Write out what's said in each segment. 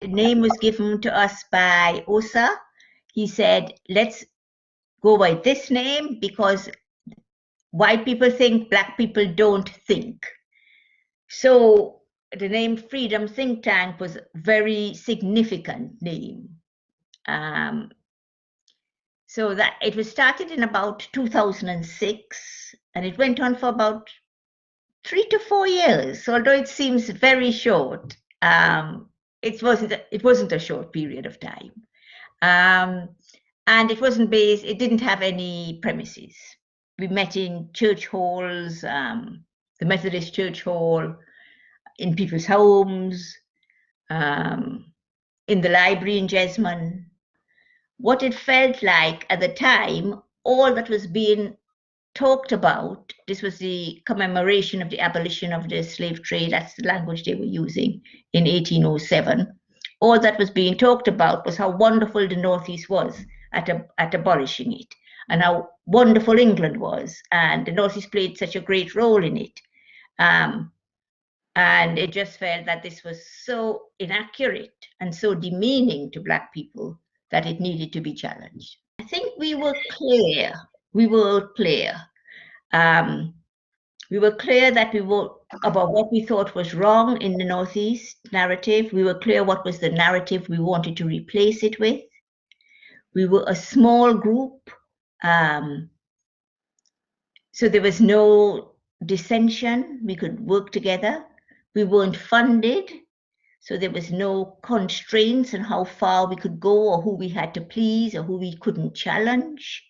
the name was given to us by Osa. He said, let's go by this name because white people think, black people don't think. So the name Freedom Think Tank was a very significant name. So that it was started in about 2006 and it went on for about 3 to 4 years. So although it seems very short, it wasn't a short period of time. And it didn't have any premises. We met in church halls, the Methodist Church Hall, in people's homes, in the library in Jesmond. What it felt like at the time, all that was being talked about, this was the commemoration of the abolition of the slave trade, that's the language they were using in 1807. All that was being talked about was how wonderful the Northeast was at abolishing it, and how wonderful England was, and the Northeast played such a great role in it. And it just felt that this was so inaccurate and so demeaning to Black people that it needed to be challenged. I think we were clear. We were clear. We were clear that we were about what we thought was wrong in the Northeast narrative. We were clear what was the narrative we wanted to replace it with. We were a small group, so there was no dissension. We could work together. We weren't funded, so there was no constraints on how far we could go or who we had to please or who we couldn't challenge.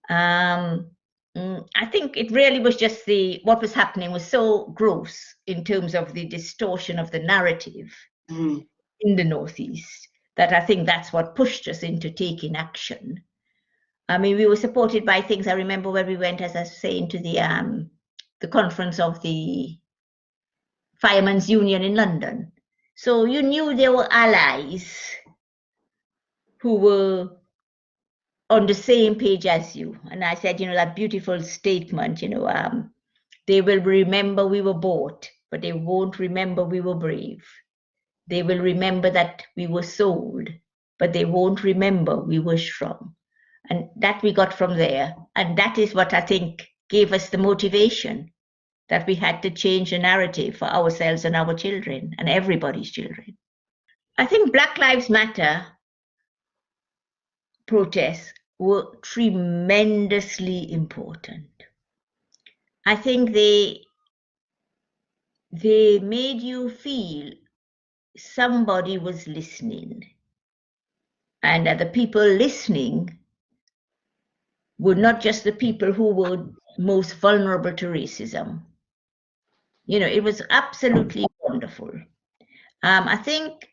I think it really was just what was happening was so gross in terms of the distortion of the narrative in the Northeast that I think that's what pushed us into taking action. I mean, we were supported by things. I remember when we went, as I was saying, to the conference of the Firemen's Union in London. So you knew there were allies who were on the same page as you. And I said, that beautiful statement, they will remember we were bought, but they won't remember we were brave. They will remember that we were sold, but they won't remember we were strong. And that we got from there. And that is what I think gave us the motivation that we had to change the narrative for ourselves and our children and everybody's children. I think Black Lives Matter protests were tremendously important. I think they made you feel somebody was listening, and that the people listening were not just the people who were most vulnerable to racism. It was absolutely wonderful. I think,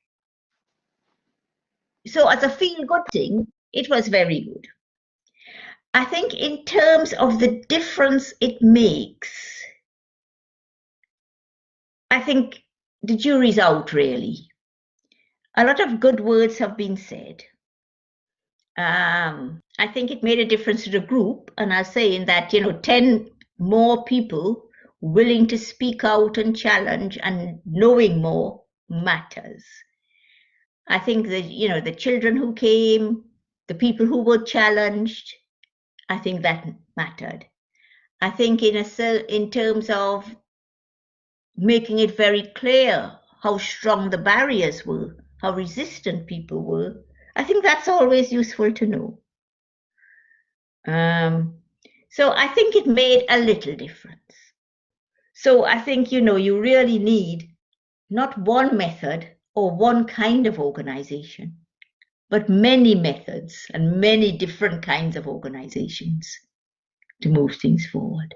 so as a feel-good thing, it was very good. I think in terms of the difference it makes, I think the jury's out, really. A lot of good words have been said. I think it made a difference to the group, and I was saying that, 10 more people willing to speak out and challenge and knowing more matters. I think that, the children who came, the people who were challenged, I think that mattered. I think in terms of making it very clear how strong the barriers were, how resistant people were, I think that's always useful to know. So I think it made a little difference. So I think, you really need not one method or one kind of organization, but many methods and many different kinds of organizations to move things forward.